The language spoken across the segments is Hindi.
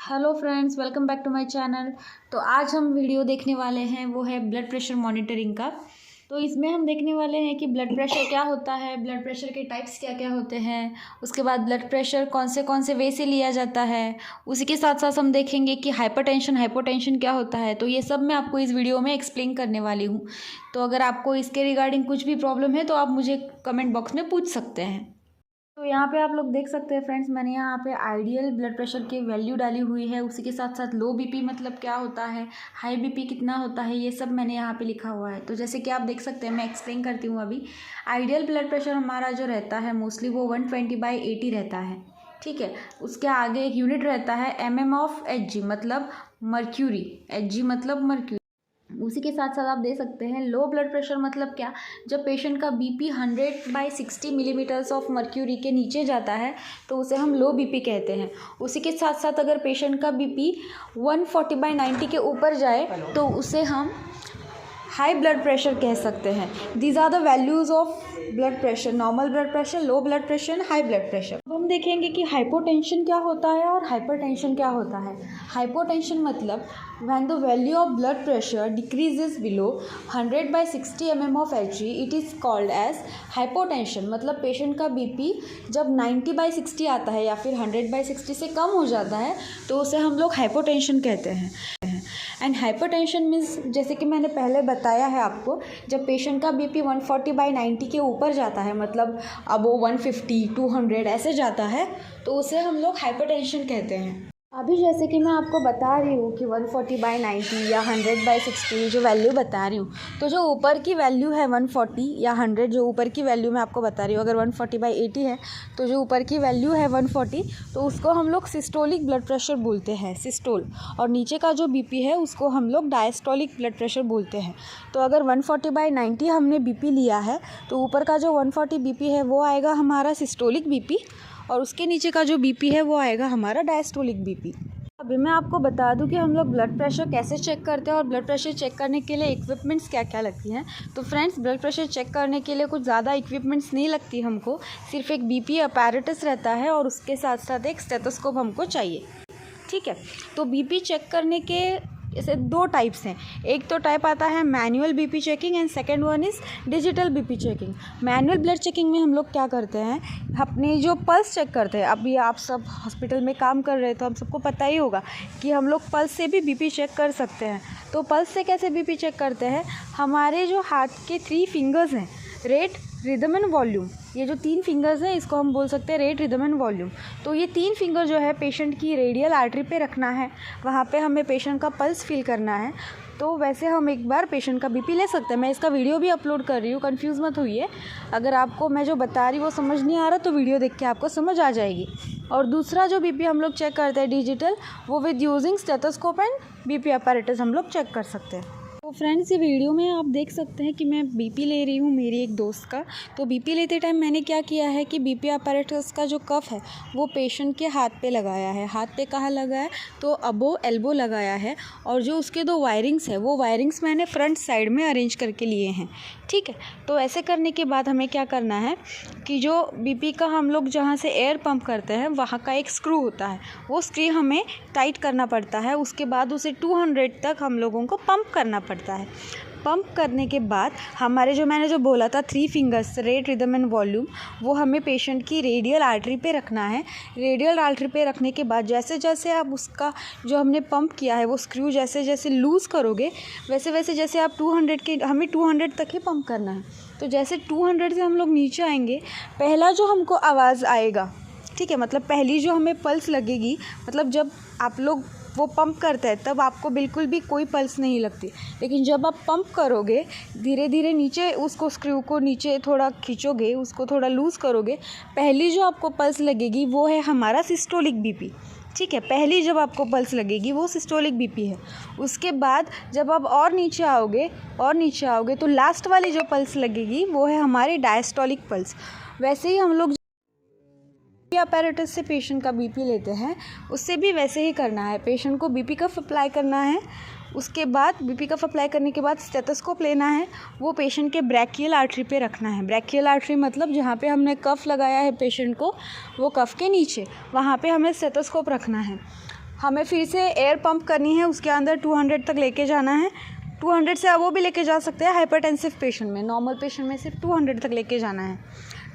Hello friends, welcome back to my channel. तो आज हम वीडियो देखने वाले हैं वो है ब्लड प्रेशर मॉनिटरिंग का। तो इसमें हम देखने वाले हैं कि ब्लड प्रेशर क्या होता है, ब्लड प्रेशर के टाइप्स क्या क्या होते हैं, उसके बाद ब्लड प्रेशर कौन से वे से लिया जाता है। उसी के साथ साथ हम देखेंगे कि हाइपरटेंशन हाइपोटेंशन क्या होता है। तो ये सब मैं आपको इस वीडियो में एक्सप्लेन करने वाली हूँ। तो अगर आपको इसके रिगार्डिंग कुछ भी प्रॉब्लम है तो आप मुझे कमेंट बॉक्स में पूछ सकते हैं। तो यहाँ पे आप लोग देख सकते हैं फ्रेंड्स, मैंने यहाँ पे आइडियल ब्लड प्रेशर की वैल्यू डाली हुई है। उसी के साथ साथ लो बीपी मतलब क्या होता है, हाई बीपी कितना होता है, ये सब मैंने यहाँ पे लिखा हुआ है। तो जैसे कि आप देख सकते हैं, मैं एक्सप्लेन करती हूँ अभी। आइडियल ब्लड प्रेशर हमारा जो रहता है मोस्टली वो 120/80 रहता है। ठीक है, उसके आगे एक यूनिट रहता है mm/Hg मतलब मर्क्यूरी, Hg मतलब मर्क्यूरी। उसी के साथ साथ आप दे सकते हैं लो ब्लड प्रेशर मतलब क्या, जब पेशेंट का बीपी 100/60 मिलीमीटर्स ऑफ मर्क्यूरी के नीचे जाता है तो उसे हम लो बीपी कहते हैं। उसी के साथ साथ अगर पेशेंट का बीपी 140/90 के ऊपर जाए तो उसे हम हाई ब्लड प्रेशर कह सकते हैं। These are the values of blood pressure, normal blood pressure, low blood pressure, high blood pressure. अब हम देखेंगे कि हाइपोटेंशन क्या होता है और हाइपरटेंशन क्या होता है। हाइपोटेंशन मतलब when the value of blood pressure decreases below 100/60 mm/Hg it is called as hypotension. मतलब पेशेंट का बीपी जब 90/60 आता है या फिर 100/60 से कम हो जाता है तो उसे हम लोग हाइपोटेंशन कहते हैं। एंड हाइपरटेंशन मीन्स, जैसे कि मैंने पहले बताया है आपको, जब पेशेंट का बीपी 140/90 के ऊपर जाता है, मतलब अब वो 150 200 ऐसे जाता है तो उसे हम लोग हाइपरटेंशन कहते हैं। अभी जैसे कि मैं आपको बता रही हूँ कि 140/90 या 100/60 जो वैल्यू बता रही हूँ, तो जो ऊपर की वैल्यू है 140 या 100, जो ऊपर की वैल्यू मैं आपको बता रही हूँ, अगर 140/80 है तो जो ऊपर की वैल्यू है 140, तो उसको हम लोग सिस्टोलिक ब्लड प्रेशर बोलते हैं, सिस्टोल। और नीचे का जो बीपी है उसको हम लोग डायस्टोलिक ब्लड प्रेशर बोलते हैं। तो अगर 140/90 हमने बीपी लिया है तो ऊपर का जो 140 बीपी है वो आएगा हमारा सिस्टोलिक बीपी, और उसके नीचे का जो बीपी है वो आएगा हमारा डायस्टोलिक बीपी। अभी मैं आपको बता दूं कि हम लोग ब्लड प्रेशर कैसे चेक करते हैं और ब्लड प्रेशर चेक करने के लिए इक्विपमेंट्स क्या क्या लगती हैं। तो फ्रेंड्स, ब्लड प्रेशर चेक करने के लिए कुछ ज़्यादा इक्विपमेंट्स नहीं लगती हमको, सिर्फ एक बीपी अपैरेटस रहता है और उसके साथ साथ एक स्टेथोस्कोप हमको चाहिए। ठीक है, तो बीपी चेक करने के ऐसे दो टाइप्स हैं। एक तो टाइप आता है manual BP checking and second one is digital BP checking. Manual blood checking में हम लोग क्या करते हैं, अपनी जो पल्स चेक करते हैं। अभी आप सब हॉस्पिटल में काम कर रहे हैं तो हम सबको पता ही होगा कि हम लोग पल्स से भी बीपी चेक कर सकते हैं। तो पल्स से कैसे बीपी चेक करते हैं, हमारे जो हाथ के 3 फिंगर्स हैं, रेट, रिदम एंड वॉल्यूम, ये जो 3 फिंगर्स हैं इसको हम बोल सकते हैं रेट, रिदम एंड वॉल्यूम। तो ये 3 फिंगर जो है पेशेंट की रेडियल आर्टरी पे रखना है, वहाँ पे हमें पेशेंट का पल्स फील करना है। तो वैसे हम एक बार पेशेंट का बीपी ले सकते हैं। मैं इसका वीडियो भी अपलोड कर रही हूँ, कंफ्यूज मत होइए। अगर आपको मैं जो बता रही हूँ वो समझ नहीं आ रहा तो वीडियो देख के आपको समझ आ जाएगी। और दूसरा जो बीपी हम लोग चेक करते हैं डिजिटल, वो with using stethoscope and BP apparatus हम लोग चेक कर सकते हैं। तो फ्रेंड्स, ये वीडियो में आप देख सकते हैं कि मैं बीपी ले रही हूँ मेरी एक दोस्त का। तो बीपी लेते टाइम मैंने क्या किया है कि बीपी अपैरेटस का जो कफ है वो पेशेंट के हाथ पे लगाया है। हाथ पे कहाँ लगाया है, तो अबो एल्बो लगाया है। और जो उसके 2 वायरिंग्स है वो वायरिंग्स मैंने फ्रंट साइड में अरेंज करके लिए हैं। ठीक है, तो ऐसे करने के बाद हमें क्या करना है कि जो बीपी का हम लोग जहाँ से एयर पंप करते हैं वहाँ का एक स्क्रू होता है, वो स्क्रू हमें टाइट करना पड़ता है। उसके बाद उसे 200 तक हम लोगों को पंप करना पड़ता है। पंप करने के बाद हमारे जो मैंने जो बोला था 3 fingers, rate, rhythm and volume, वो हमें पेशेंट की रेडियल आर्टरी पे रखना है। रेडियल आर्टरी पे रखने के बाद जैसे जैसे आप उसका जो हमने पंप किया है वो स्क्रू जैसे जैसे लूज़ करोगे, वैसे वैसे जैसे आप 200 के, हमें 200 तक ही पंप करना है। तो जैसे 200 से हम लोग नीचे आएंगे, पहला जो हमको आवाज़ आएगा, ठीक है, मतलब पहली जो हमें पल्स लगेगी, मतलब जब आप लोग वो पंप करते हैं तब आपको बिल्कुल भी कोई पल्स नहीं लगती। लेकिन जब आप पंप करोगे, धीरे धीरे नीचे उसको स्क्रू को नीचे थोड़ा खींचोगे, उसको थोड़ा लूज़ करोगे, पहली जो आपको पल्स लगेगी वो है हमारा सिस्टोलिक बीपी। ठीक है, पहली जब आपको पल्स लगेगी वो सिस्टोलिक बीपी है। उसके बाद जब आप और नीचे आओगे तो लास्ट वाली जो पल्स लगेगी वो है हमारी डायस्टोलिक पल्स। वैसे ही हम लोग अपैरेटस से पेशेंट का बीपी लेते हैं, उससे भी वैसे ही करना है। पेशेंट को बीपी कफ अप्लाई करना है, उसके बाद बीपी कफ अप्लाई करने के बाद स्टेथोस्कोप लेना है, वो पेशेंट के ब्रैकियल आर्टरी पे रखना है। ब्रैकियल आर्टरी मतलब जहाँ पे हमने कफ लगाया है पेशेंट को, वो कफ के नीचे, वहाँ पे हमें स्टेथोस्कोप रखना है। हमें फिर से एयर पंप करनी है, उसके अंदर 200 तक लेके जाना है। 200 से अब वो भी लेके जा सकते हैं हाइपरटेंसिव पेशेंट में। नॉर्मल पेशेंट में सिर्फ 200 तक लेके जाना है।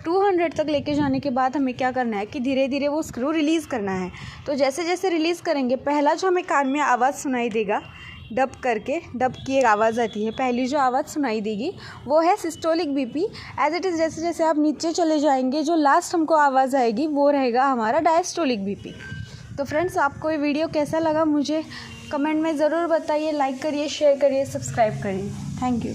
200 तक लेके जाने के बाद हमें क्या करना है कि धीरे धीरे वो स्क्रू रिलीज़ करना है। तो जैसे जैसे रिलीज़ करेंगे, पहला जो हमें कान में आवाज़ सुनाई देगा, डब करके, डब की एक आवाज़ आती है, पहली जो आवाज़ सुनाई देगी वो है systolic BP. As it is जैसे जैसे आप नीचे चले जाएंगे, जो लास्ट हमको आवाज़ आएगी वो रहेगा हमारा डायस्टोलिक बीपी। तो फ्रेंड्स, आपको ये वीडियो कैसा लगा मुझे कमेंट में ज़रूर बताइए। लाइक करिए, शेयर करिए, सब्सक्राइब करिए। Thank you.